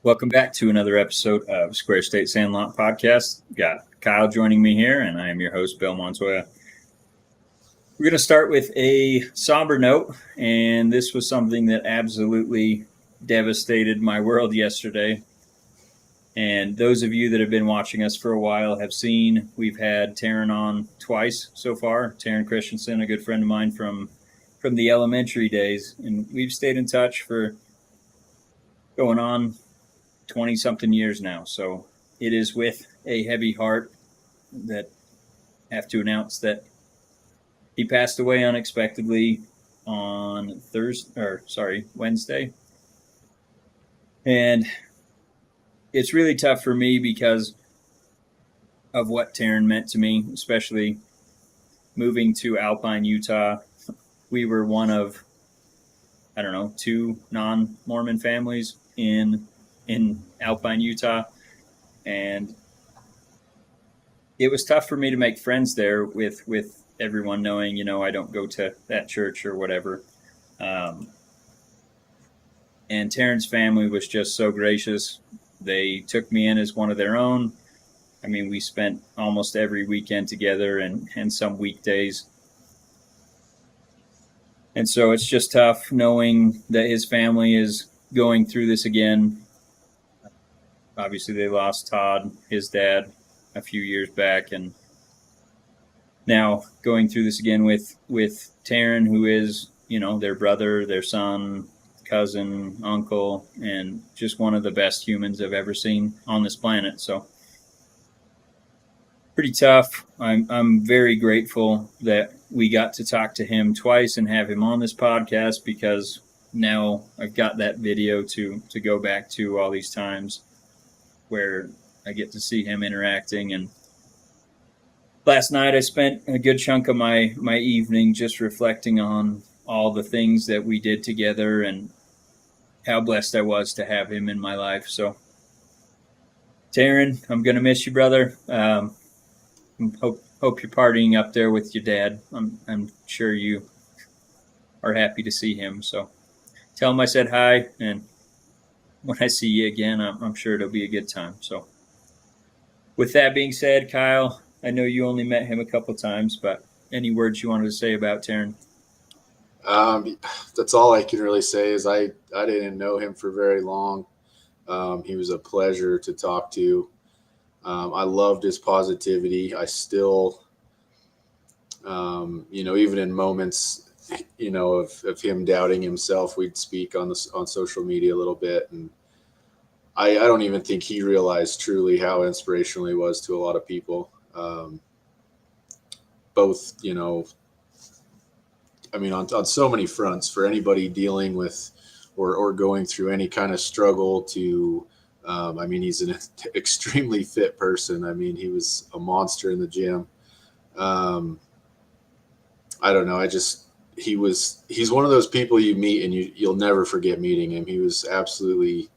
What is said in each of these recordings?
Welcome back to another episode of Square State Sandlot Podcast. Got Kyle joining me here, and I am your host, Bill Montoya. We're going to start with a somber note, and this was something that absolutely devastated my world yesterday. And those of you that have been watching us for a while have seen we've had Teren on twice so far. Teren Christensen, a good friend of mine from the elementary days, and we've stayed in touch for going on 20-something years now. So it is with a heavy heart that I have to announce that he passed away unexpectedly on Wednesday. And it's really tough for me because of what Teren meant to me, especially moving to Alpine, Utah. We were one of, 2 non-Mormon families in Alpine, Utah. And it was tough for me to make friends there with everyone knowing, I don't go to that church or whatever. And Teren's family was just so gracious. They took me in as one of their own. I mean, we spent almost every weekend together and some weekdays. And so it's just tough knowing that his family is going through this again. Obviously, they lost Todd, his dad, a few years back, and now going through this again with Teren, who is, their brother, their son, cousin, uncle, and just one of the best humans I've ever seen on this planet. So pretty tough. I'm very grateful that we got to talk to him twice and have him on this podcast, because now I've got that video to go back to all these times where I get to see him interacting. And last night I spent a good chunk of my evening just reflecting on all the things that we did together and how blessed I was to have him in my life. So Teren, I'm going to miss you, brother. Hope you're partying up there with your dad. I'm sure you are happy to see him. So tell him I said hi, and when I see you again, I'm sure it'll be a good time. So with that being said, Kyle, I know you only met him a couple times, but any words you wanted to say about Teren? That's all I can really say is I didn't know him for very long. He was a pleasure to talk to. I loved his positivity. I still, even in moments, of him doubting himself, we'd speak on social media a little bit. And I don't even think he realized truly how inspirational he was to a lot of people. Both, on so many fronts, for anybody dealing with or going through any kind of struggle to, he's an extremely fit person. I mean, he was a monster in the gym. I don't know. He's one of those people you meet and you'll never forget meeting him. He was absolutely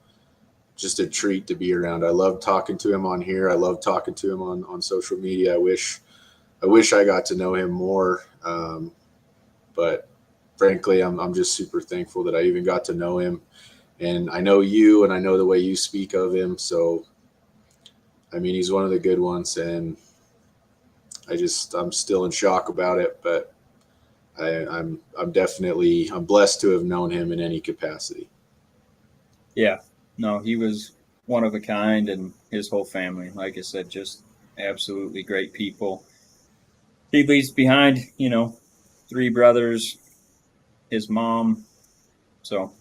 just a treat to be around. I loved talking to him on here. I loved talking to him on social media. I wish I got to know him more. But frankly, I'm just super thankful that I even got to know him. And I know you, and I know the way you speak of him. So, he's one of the good ones, and I'm still in shock about it, but I'm blessed to have known him in any capacity. Yeah, no, he was one of a kind, and his whole family, like I said, just absolutely great people. He leaves behind, 3 brothers, his mom. So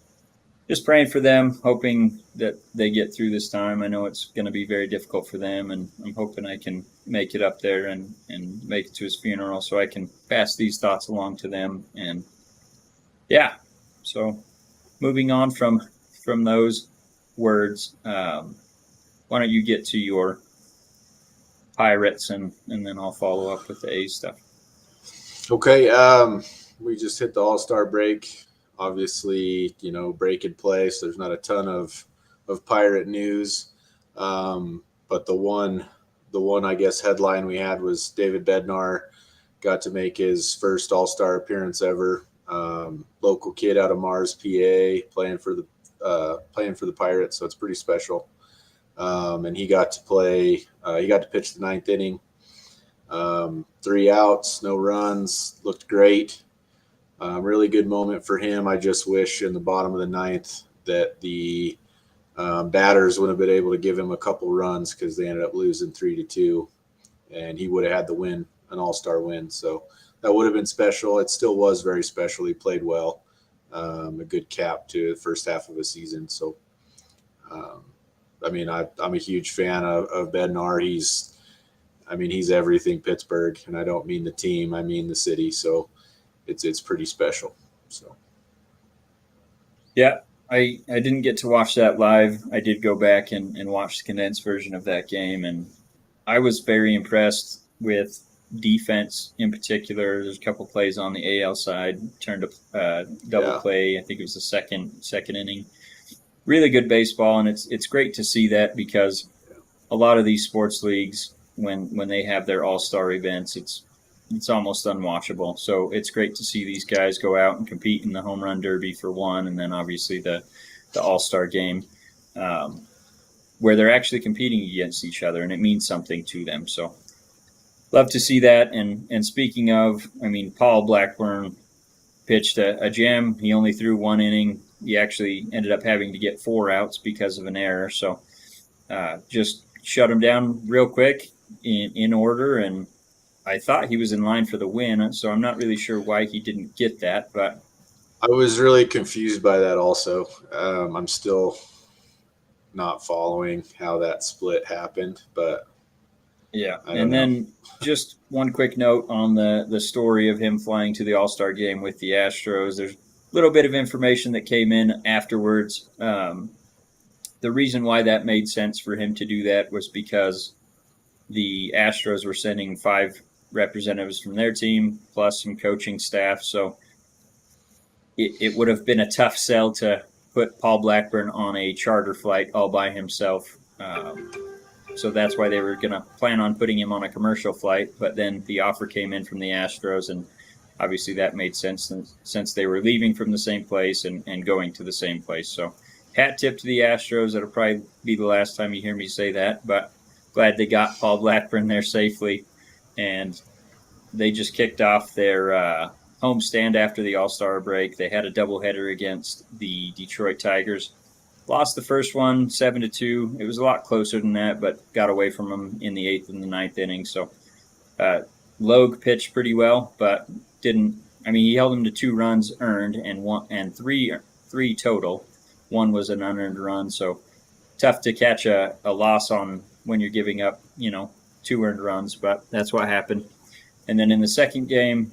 just praying for them, hoping that they get through this time. I know it's going to be very difficult for them, and I'm hoping I can make it up there and make it to his funeral so I can pass these thoughts along to them. And yeah, so moving on from those words, why don't you get to your Pirates, and then I'll follow up with the A's stuff. Okay, we just hit the All-Star break. Obviously, break in place. There's not a ton of Pirate news, but the one I guess headline we had was David Bednar got to make his first All-Star appearance ever. Local kid out of Mars, PA, playing for playing for the Pirates, so it's pretty special. And he got to play. He got to pitch the ninth inning. 3 outs, no runs, looked great. Really good moment for him. I just wish in the bottom of the ninth that the batters would have been able to give him a couple runs, because they ended up losing 3-2, and he would have had the win, an all-star win. So that would have been special. It still was very special. He played well, a good cap to the first half of the season. So, I'm a huge fan of Bednar. He's everything Pittsburgh, and I don't mean the team, I mean the city. So it's pretty special. So. Yeah, I didn't get to watch that live. I did go back and watch the condensed version of that game, and I was very impressed with defense in particular. There's a couple plays on the AL side, turned a double play. I think it was the second inning. Really good baseball, and it's great to see that, because a lot of these sports leagues, when they have their all-star events, it's almost unwatchable. So it's great to see these guys go out and compete in the home run derby for one, and then obviously the all-star game, where they're actually competing against each other, and it means something to them. So love to see that. And speaking of, Paul Blackburn pitched a gem. He only threw 1 inning. He actually ended up having to get 4 outs because of an error. So just shut him down real quick in order, and I thought he was in line for the win, so I'm not really sure why he didn't get that. But I was really confused by that also. I'm still not following how that split happened, but yeah. And then just one quick note on the story of him flying to the All-Star game with the Astros. There's a little bit of information that came in afterwards. The reason why that made sense for him to do that was because the Astros were sending 5 representatives from their team plus some coaching staff. So it would have been a tough sell to put Paul Blackburn on a charter flight all by himself. So that's why they were going to plan on putting him on a commercial flight. But then the offer came in from the Astros, and obviously that made sense since they were leaving from the same place and going to the same place. So hat tip to the Astros. That'll probably be the last time you hear me say that, but glad they got Paul Blackburn there safely. And they just kicked off their homestand after the All-Star break. They had a doubleheader against the Detroit Tigers. Lost the first one 7-2. It was a lot closer than that, but got away from them in the 8th and the 9th inning. So Logue pitched pretty well, but didn't. He held him to 2 runs earned and three total. 1 was an unearned run. So tough to catch a loss on when you're giving up, 2 earned runs, but that's what happened. And then in the second game,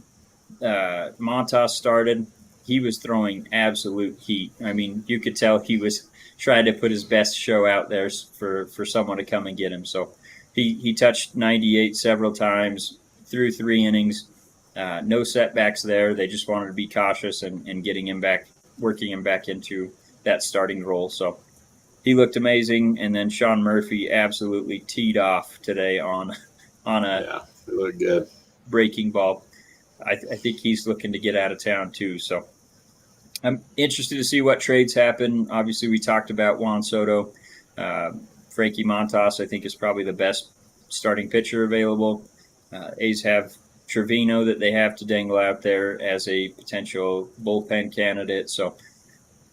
Montas started. He was throwing absolute heat. You could tell he was trying to put his best show out there for someone to come and get him. So he touched 98 several times, through 3 innings. No setbacks there. They just wanted to be cautious and getting him back, working him back into that starting role. So he looked amazing. And then Sean Murphy absolutely teed off today on a it looked good breaking ball. I think he's looking to get out of town too. So I'm interested to see what trades happen. Obviously, we talked about Juan Soto. Frankie Montas, I think, is probably the best starting pitcher available. A's have Trevino that they have to dangle out there as a potential bullpen candidate. So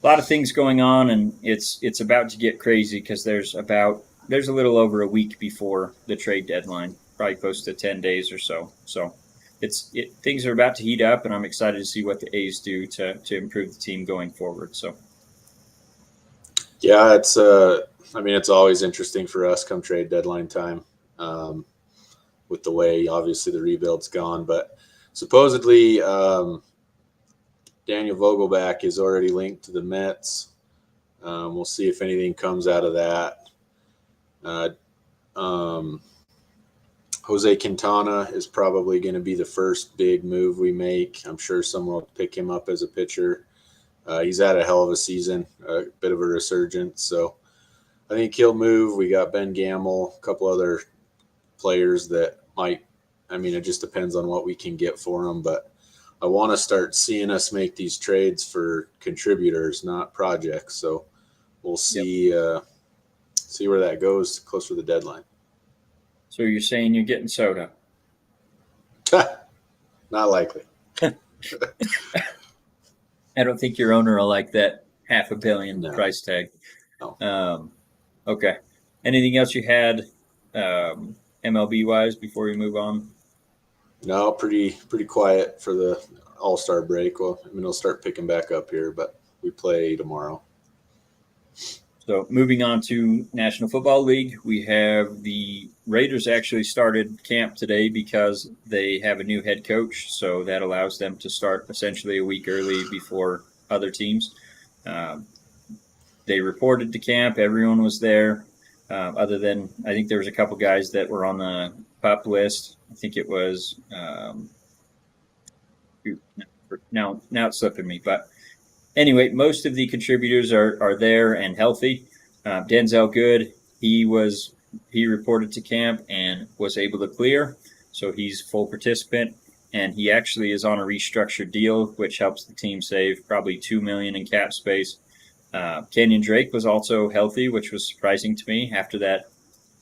a lot of things going on, and it's about to get crazy because there's a little over a week before the trade deadline, probably close to 10 days or so. So things are about to heat up, and I'm excited to see what the A's do to improve the team going forward. So, yeah, it's always interesting for us come trade deadline time, with the way obviously the rebuild's gone. But supposedly Daniel Vogelback is already linked to the Mets. We'll see if anything comes out of that. Jose Quintana is probably going to be the first big move we make. I'm sure someone will pick him up as a pitcher. He's had a hell of a season, a bit of a resurgence. So I think he'll move. We got Ben Gamble, a couple other players that might – it just depends on what we can get for them. But I want to start seeing us make these trades for contributors, not projects. So we'll see see where that goes closer to the deadline. So you're saying you're getting Soto? Not likely. I don't think your owner will like that $500 million No. price tag. No. Okay. Anything else you had MLB wise before we move on? No, pretty quiet for the All-Star break. Well, I mean, it'll start picking back up here, but we play tomorrow. So moving on to National Football League, we have the Raiders actually started camp today because they have a new head coach. So that allows them to start essentially a week early before other teams. They reported to camp. Everyone was there, other than I think there was a couple guys that were on the PUP list. I think it was now it's slipping me, but anyway, most of the contributors are there and healthy. Denzel Good, he reported to camp and was able to clear, so he's full participant, and he actually is on a restructured deal, which helps the team save probably $2 million in cap space. Kenyon Drake was also healthy, which was surprising to me after that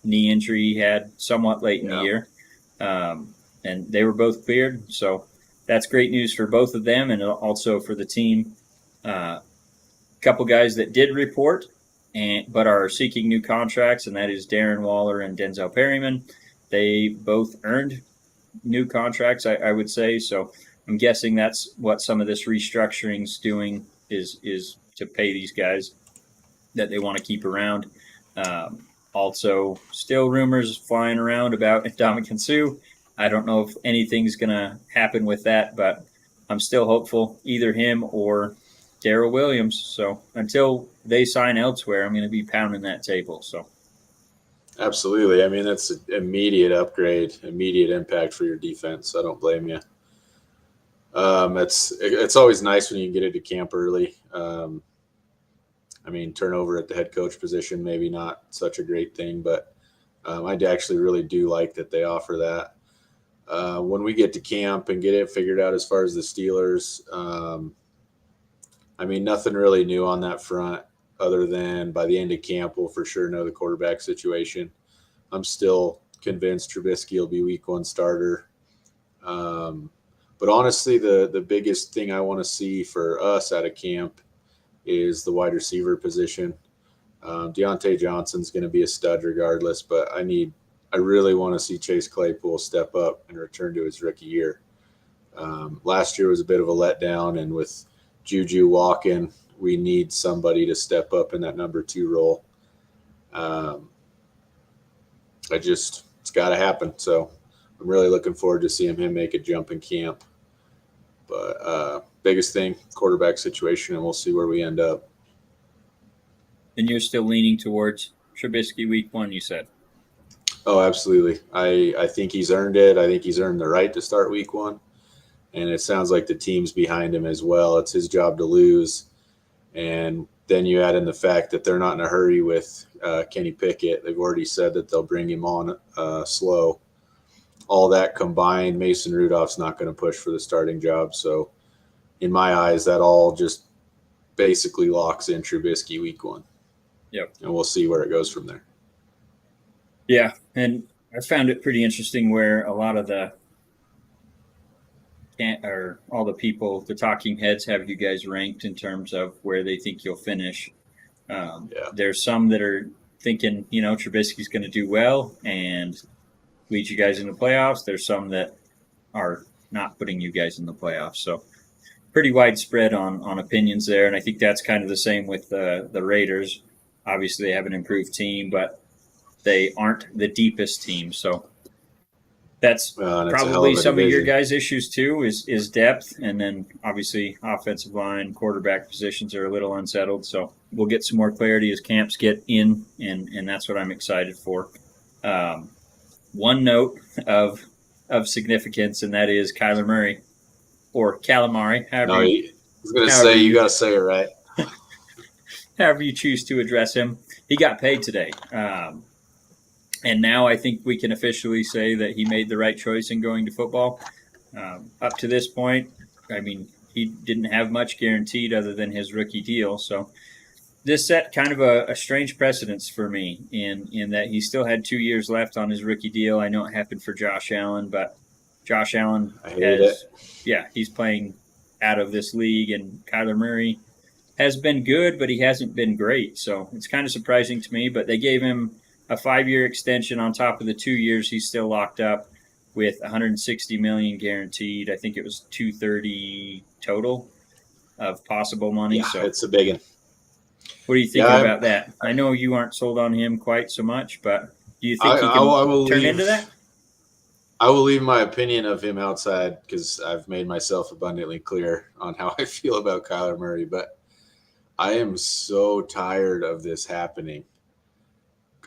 knee injury he had somewhat late in the year. And they were both cleared, so that's great news for both of them and also for the team. A couple guys that did report but are seeking new contracts, and that is Darren Waller and Denzel Perryman. They both earned new contracts, I would say, so I'm guessing that's what some of this restructuring's doing is to pay these guys that they want to keep around. Also, still rumors flying around about Ndamukong Suh. I don't know if anything's going to happen with that, but I'm still hopeful, either him or Darrell Williams. So until they sign elsewhere, I'm going to be pounding that table. So absolutely. I mean, that's an immediate upgrade, immediate impact for your defense. I don't blame you. It's always nice when you get into camp early. I mean, turnover at the head coach position, maybe not such a great thing, but I actually really do like that they offer that. When we get to camp and get it figured out as far as the Steelers, I mean, nothing really new on that front other than by the end of camp, we'll for sure know the quarterback situation. I'm still convinced Trubisky will be week 1 starter. But honestly, the biggest thing I want to see for us out of camp is the wide receiver position. Deontay Johnson's going to be a stud regardless, but I really want to see Chase Claypool step up and return to his rookie year. Last year was a bit of a letdown, and with Juju walking, we need somebody to step up in that number 2 role. It's got to happen. So I'm really looking forward to seeing him make a jump in camp. But biggest thing, quarterback situation, and we'll see where we end up. And you're still leaning towards Trubisky week 1, you said? Oh, absolutely. I think he's earned it. I think he's earned the right to start week 1. And it sounds like the team's behind him as well. It's his job to lose. And then you add in the fact that they're not in a hurry with Kenny Pickett. They've already said that they'll bring him on slow. All that combined, Mason Rudolph's not going to push for the starting job. So in my eyes, that all just basically locks in Trubisky week 1. Yep. And we'll see where it goes from there. Yeah, and I found it pretty interesting where a lot of all the people, the talking heads, have you guys ranked in terms of where they think you'll finish. There's some that are thinking, Trubisky's going to do well and lead you guys into playoffs. There's some that are not putting you guys in the playoffs. So pretty widespread on opinions there, and I think that's kind of the same with the Raiders. Obviously, they have an improved team, but they aren't the deepest team. So that's probably some of your guys' issues too, is depth. And then obviously offensive line, quarterback positions are a little unsettled. So we'll get some more clarity as camps get in, and that's what I'm excited for. One note of significance, and that is Kyler Murray, or Calamari. I was going to say, you got to say it right. However you choose to address him. He got paid today. And now I think we can officially say that he made the right choice in going to football. Up to this point, I mean, he didn't have much guaranteed other than his rookie deal. So this set kind of a strange precedence for me in that he still had 2 years left on his rookie deal. I know it happened for Josh Allen, but Josh Allen I hate it. he's playing out of this league, and Kyler Murray has been good, but he hasn't been great. So it's kind of surprising to me. But they gave him a 5-year extension on top of the 2 years he's still locked up with 160 million guaranteed. I think it was 230 total of possible money. Yeah, so it's a big one. what are you thinking about that? I know you aren't sold on him quite so much, but do you think he can turn into that? I will leave my opinion of him outside because I've made myself abundantly clear on how I feel about Kyler Murray. But I am so tired of this happening.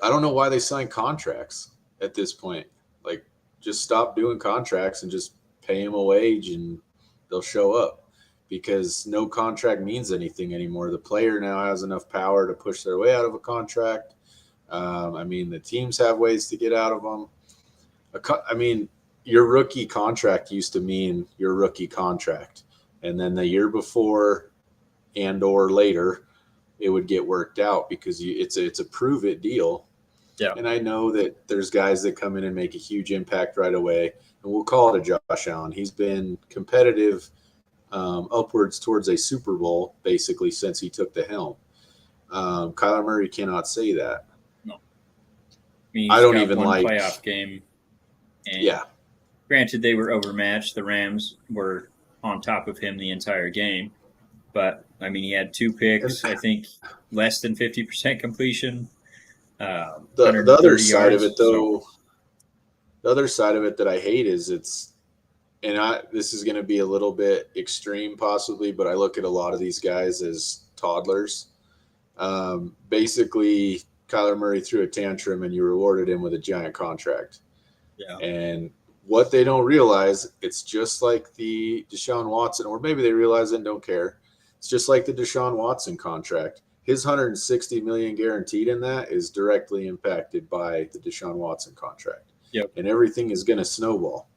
I don't know why they sign contracts at this point. Like, just stop doing contracts and just pay him a wage and they'll show up. Because no contract means anything anymore. The player now has enough power to push their way out of a contract. The teams have ways to get out of them. Your rookie contract used to mean your rookie contract. And then the year before and or later, it would get worked out because it's a prove-it deal. Yeah. And I know that there's guys that come in and make a huge impact right away. And we'll call it a Josh Allen. He's been competitive upwards towards a Super Bowl, basically, since he took the helm. Kyler Murray cannot say that. No. I don't even like playoff game. And yeah. Granted, they were overmatched. The Rams were on top of him the entire game. But, he had 2 picks, I think less than 50% completion. The other side of it, though, the other side of it that I hate is this is going to be a little bit extreme possibly, but I look at a lot of these guys as toddlers. Basically, Kyler Murray threw a tantrum and you rewarded him with a giant contract. Yeah. And what they don't realize, it's just like the Deshaun Watson, or maybe they realize it and don't care. It's just like the Deshaun Watson contract. His 160 million guaranteed in that is directly impacted by the Deshaun Watson contract. Yep. And everything is going to snowball.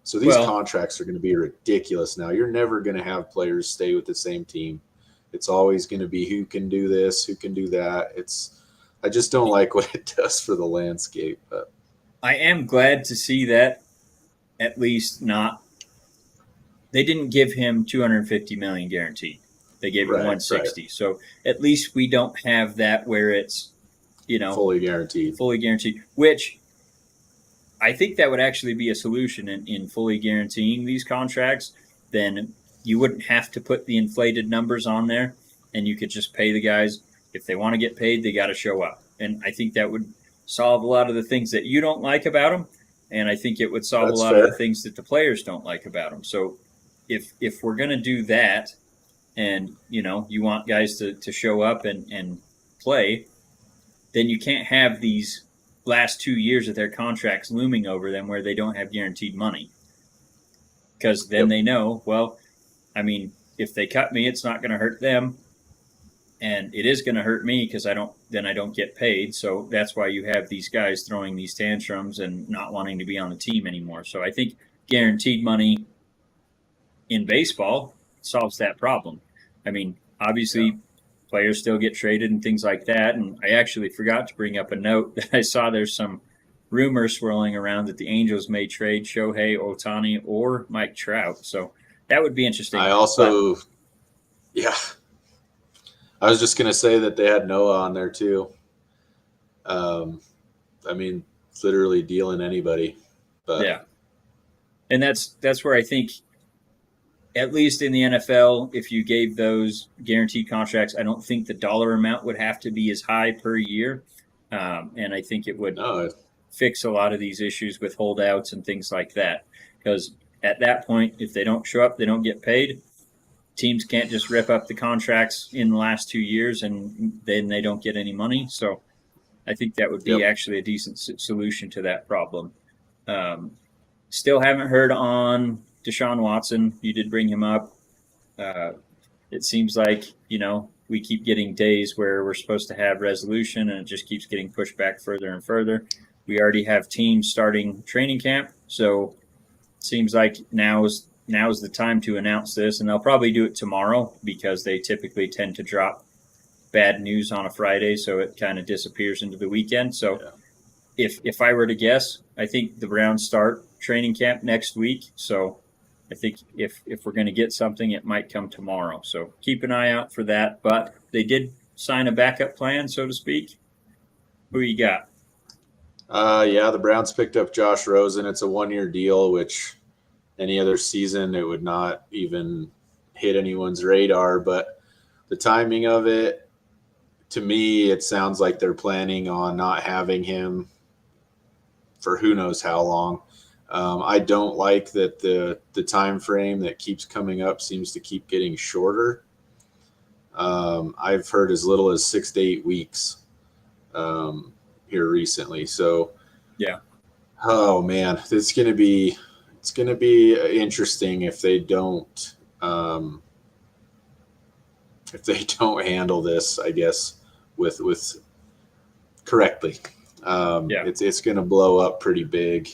So these contracts are going to be ridiculous now. You're never going to have players stay with the same team. It's always going to be who can do this, who can do that. I just don't like what it does for the landscape. But I am glad to see that at least not. They didn't give him 250 million guaranteed. They gave him 160. Right. So at least we don't have that where it's, fully guaranteed, which I think that would actually be a solution in fully guaranteeing these contracts. Then you wouldn't have to put the inflated numbers on there, and you could just pay the guys. If they want to get paid, they got to show up. And I think that would solve a lot of the things that you don't like about them, and I think it would solve a lot of the things that the players don't like about them. So if we're going to do that, and you want guys to show up and play, then you can't have these last 2 years of their contracts looming over them where they don't have guaranteed money. Because then they know, if they cut me, it's not going to hurt them. And it is going to hurt me because I don't get paid. So that's why you have these guys throwing these tantrums and not wanting to be on the team anymore. So I think guaranteed money in baseball solves that problem. Obviously, players still get traded and things like that. And I actually forgot to bring up a note that I saw there's some rumors swirling around that the Angels may trade Shohei Ohtani or Mike Trout. So that would be interesting. I was just going to say that they had Noah on there too. Literally dealing anybody. But yeah. And that's where I think, at least in the NFL, if you gave those guaranteed contracts, I don't think the dollar amount would have to be as high per year. And I think it would fix a lot of these issues with holdouts and things like that. Because at that point, if they don't show up, they don't get paid. Teams can't just rip up the contracts in the last 2 years and then they don't get any money. So I think that would be actually a decent solution to that problem. Still haven't heard on Deshaun Watson. You did bring him up. It seems like, we keep getting days where we're supposed to have resolution and it just keeps getting pushed back further and further. We already have teams starting training camp. So it seems like now is the time to announce this, and they'll probably do it tomorrow because they typically tend to drop bad news on a Friday, so it kind of disappears into the weekend. So if I were to guess, I think the Browns start training camp next week. So I think if we're going to get something, it might come tomorrow. So keep an eye out for that. But they did sign a backup plan, so to speak. Who you got? The Browns picked up Josh Rosen. It's a 1-year deal, which any other season it would not even hit anyone's radar. But the timing of it, to me, it sounds like they're planning on not having him for who knows how long. I don't like that the time frame that keeps coming up seems to keep getting shorter. I've heard as little as 6 to 8 weeks here recently. So yeah. Oh man, it's gonna be interesting if they don't handle this, I guess, with correctly. It's going to blow up pretty big,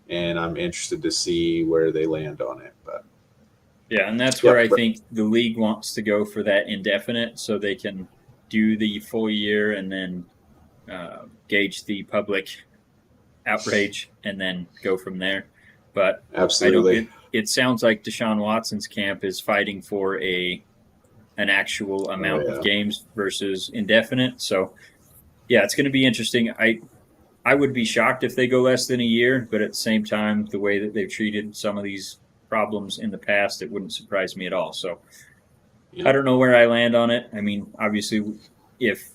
and I'm interested to see where they land on it. But yeah, and that's where I think the league wants to go for that indefinite, so they can do the full year and then gauge the public outrage and then go from there. But absolutely, it sounds like Deshaun Watson's camp is fighting for an actual amount of games versus indefinite. So yeah, it's going to be interesting. I would be shocked if they go less than a year, but at the same time, the way that they've treated some of these problems in the past, it wouldn't surprise me at all. So I don't know where I land on it. I mean, obviously, if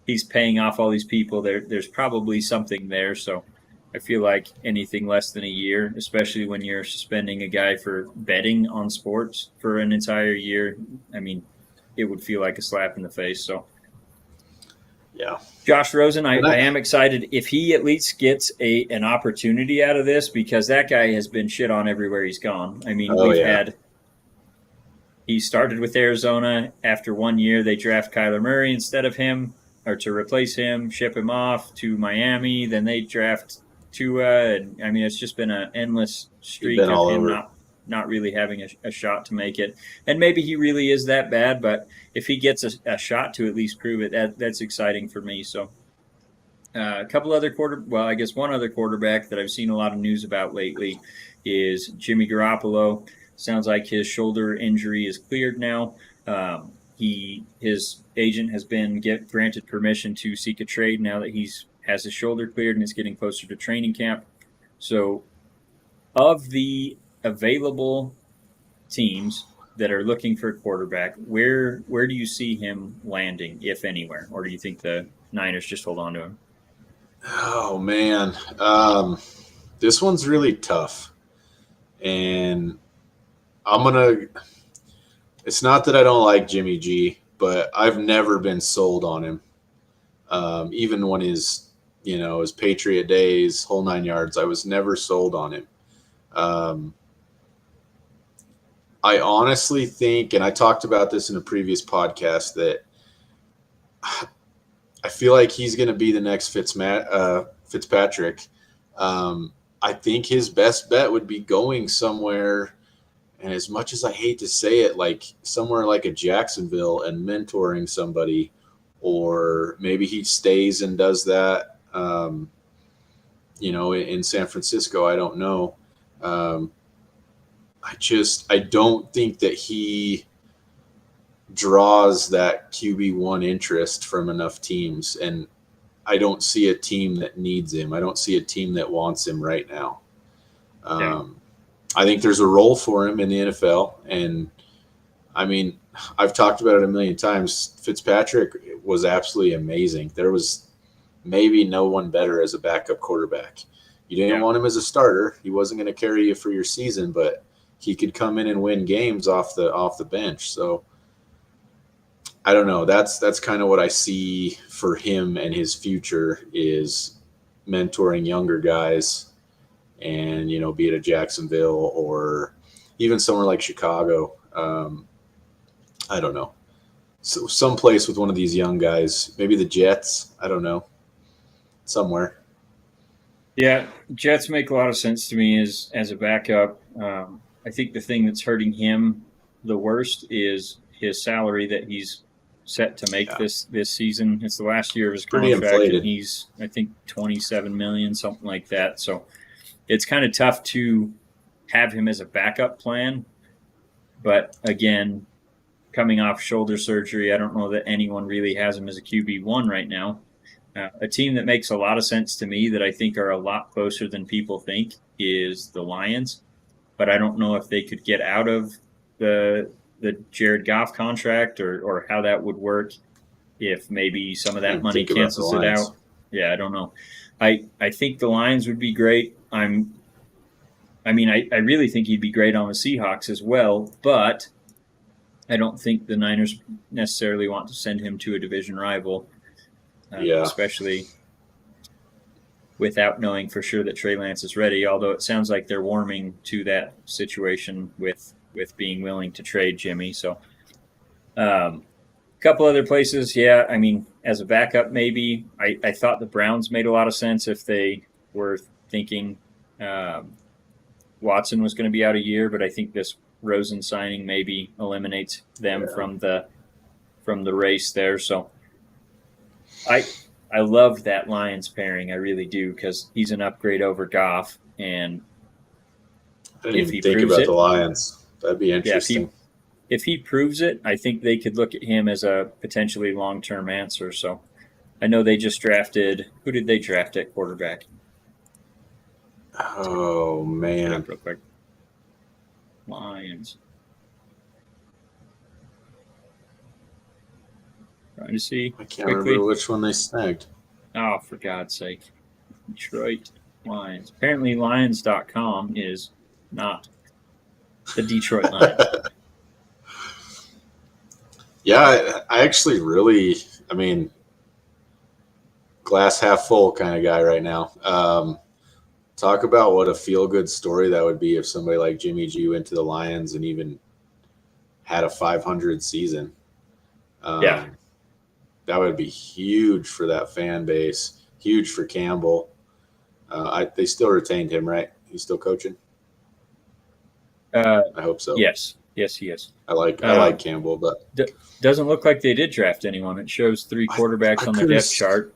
he's paying off all these people, there's probably something there. So I feel like anything less than a year, especially when you're suspending a guy for betting on sports for an entire year, I mean, it would feel like a slap in the face. So yeah. Josh Rosen, I am excited if he at least gets an opportunity out of this, because that guy has been shit on everywhere he's gone. I mean, he started with Arizona. After 1 year, they draft Kyler Murray instead of him, or to replace him, ship him off to Miami. Then they draft Tua. I mean, it's just been an endless streak of him not really having a shot to make it. And maybe he really is that bad, but if he gets a shot to at least prove it, that's exciting for me. So a couple other I guess one other quarterback that I've seen a lot of news about lately is Jimmy Garoppolo. Sounds like his shoulder injury is cleared now. His agent has been granted permission to seek a trade now that has his shoulder cleared and is getting closer to training camp. So of the available teams that are looking for a quarterback, where do you see him landing, if anywhere? Or do you think the Niners just hold on to him? Oh, man. This one's really tough. And it's not that I don't like Jimmy G, but I've never been sold on him. Even when his Patriot days, whole 9 yards, I was never sold on him. I honestly think, and I talked about this in a previous podcast, that I feel like he's going to be the next Fitzpatrick. I think his best bet would be going somewhere, and as much as I hate to say it, like somewhere like a Jacksonville and mentoring somebody, or maybe he stays and does that, in San Francisco. I don't know. I don't think that he draws that QB1 interest from enough teams, and I don't see a team that needs him. I don't see a team that wants him right now. I think there's a role for him in the NFL, and I mean, I've talked about it a million times. Fitzpatrick was absolutely amazing. There was maybe no one better as a backup quarterback. You didn't want him as a starter. He wasn't going to carry you for your season, but he could come in and win games off the bench. So I don't know. That's kind of what I see for him and his future, is mentoring younger guys, and be it a Jacksonville or even somewhere like Chicago. I don't know. So someplace with one of these young guys, maybe the Jets. I don't know. Somewhere. Yeah, Jets make a lot of sense to me as a backup. I think the thing that's hurting him the worst is his salary that he's set to make this season. It's the last year of his Pretty contract, inflated. and he's, I think, $27 million, something like that. So it's kind of tough to have him as a backup plan. But again, coming off shoulder surgery, I don't know that anyone really has him as a QB1 right now. A team that makes a lot of sense to me that I think are a lot closer than people think is the Lions. But I don't know if they could get out of the Jared Goff contract or how that would work, if maybe some of that money cancels it out. Yeah, I don't know. I think the Lions would be great. I really think he'd be great on the Seahawks as well, but I don't think the Niners necessarily want to send him to a division rival, especially without knowing for sure that Trey Lance is ready, although it sounds like they're warming to that situation with being willing to trade Jimmy. So a couple other places, as a backup maybe. I thought the Browns made a lot of sense if they were thinking Watson was going to be out a year, but I think this Rosen signing maybe eliminates them from the race there. So I love that Lions pairing. I really do, because he's an upgrade over Goff. And I didn't even think about the Lions. That'd be interesting. Yeah, if he proves it, I think they could look at him as a potentially long-term answer. So I know they just drafted – who did they draft at quarterback? Oh, man. Real quick. Lions. Trying to see. I can't remember which one they snagged. Oh, for God's sake. Detroit Lions. Apparently Lions.com is not the Detroit Lions. Yeah, I actually really, glass half full kind of guy right now. Talk about what a feel-good story that would be if somebody like Jimmy G went to the Lions and even had a 500 season. That would be huge for that fan base, huge for Campbell. They still retained him, right? He's still coaching? I hope so. Yes, he is. I like Campbell, but doesn't look like they did draft anyone. It shows 3 quarterbacks on the depth chart,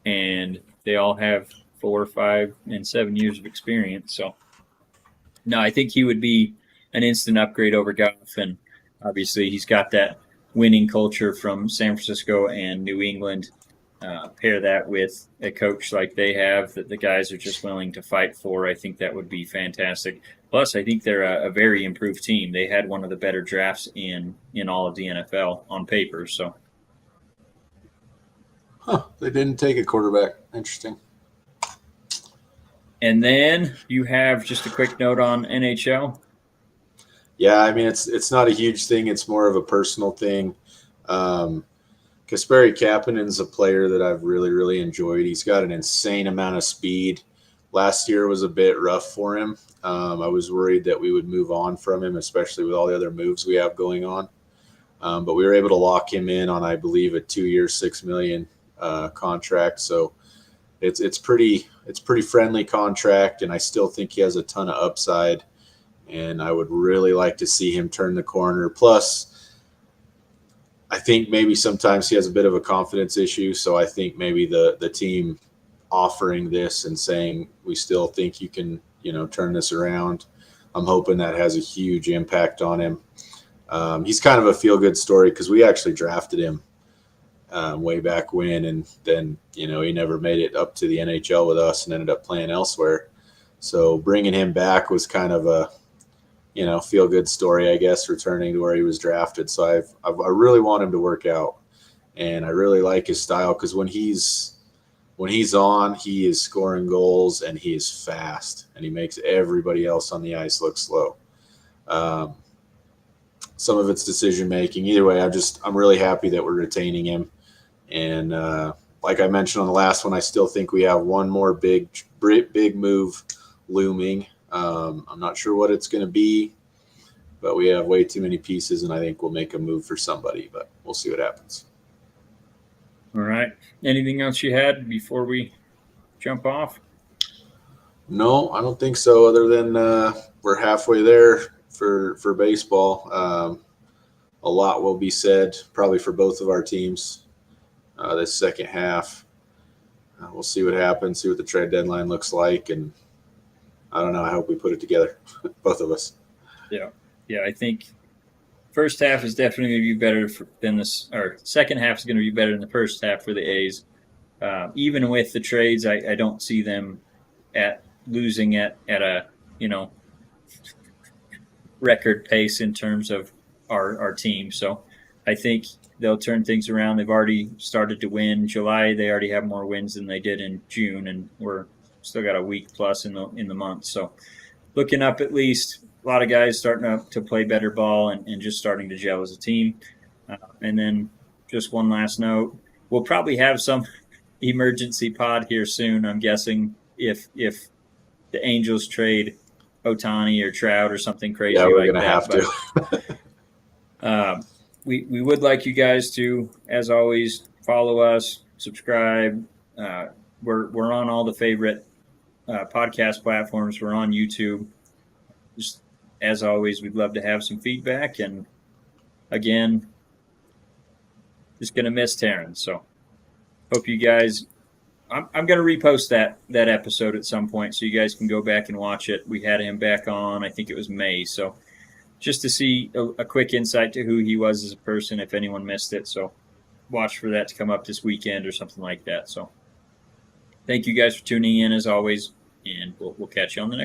and they all have 4, 5, and 7 years of experience. So, no, I think he would be an instant upgrade over Goff, and obviously he's got that winning culture from San Francisco and New England. Pair that with a coach like they have that the guys are just willing to fight for. I think that would be fantastic. Plus, I think they're a very improved team. They had one of the better drafts in all of the NFL on paper. So, they didn't take a quarterback. Interesting. And then you have just a quick note on NHL. Yeah, it's not a huge thing. It's more of a personal thing. Kasperi Kapanen's a player that I've really, really enjoyed. He's got an insane amount of speed. Last year was a bit rough for him. I was worried that we would move on from him, especially with all the other moves we have going on. But we were able to lock him in on, I believe, a 2-year, $6 million contract. So it's pretty friendly contract, and I still think he has a ton of upside. And I would really like to see him turn the corner. Plus, I think maybe sometimes he has a bit of a confidence issue. So I think maybe the team offering this and saying, we still think you can, turn this around, I'm hoping that has a huge impact on him. He's kind of a feel-good story because we actually drafted him way back when. And then, he never made it up to the NHL with us and ended up playing elsewhere. So bringing him back was kind of a, feel-good story, I guess, returning to where he was drafted. So I really want him to work out, and I really like his style because when he's on, he is scoring goals and he is fast, and he makes everybody else on the ice look slow. Some of it's decision making. Either way, I'm really happy that we're retaining him, and like I mentioned on the last one, I still think we have one more big move looming. I'm not sure what it's going to be, but we have way too many pieces, and I think we'll make a move for somebody, but we'll see what happens. All right. Anything else you had before we jump off? No, I don't think so, other than we're halfway there for baseball. a lot will be said, probably for both of our teams this second half. We'll see what happens, see what the trade deadline looks like, and I don't know. I hope we put it together, both of us. Yeah, I think first half is definitely going to be better than this, or second half is going to be better than the first half for the A's. Even with the trades, I don't see them losing at a record pace in terms of our team. So I think they'll turn things around. They've already started to win. July, they already have more wins than they did in June, and we're still got a week plus in the month. So looking up, at least a lot of guys starting to play better ball and just starting to gel as a team. And then just one last note, we'll probably have some emergency pod here soon, I'm guessing, if the Angels trade Ohtani or Trout or something crazy we're like gonna that. have to. We would like you guys to, as always, follow us, subscribe. We're on all the favorite podcast platforms. We're on YouTube. Just as always, we'd love to have some feedback. And again, just gonna miss Teren. So hope you guys. I'm going to repost that episode at some point so you guys can go back and watch it. We had him back on, I think it was May. So just to see a quick insight to who he was as a person, if anyone missed it. So watch for that to come up this weekend or something like that. So thank you guys for tuning in as always, and we'll catch you on the next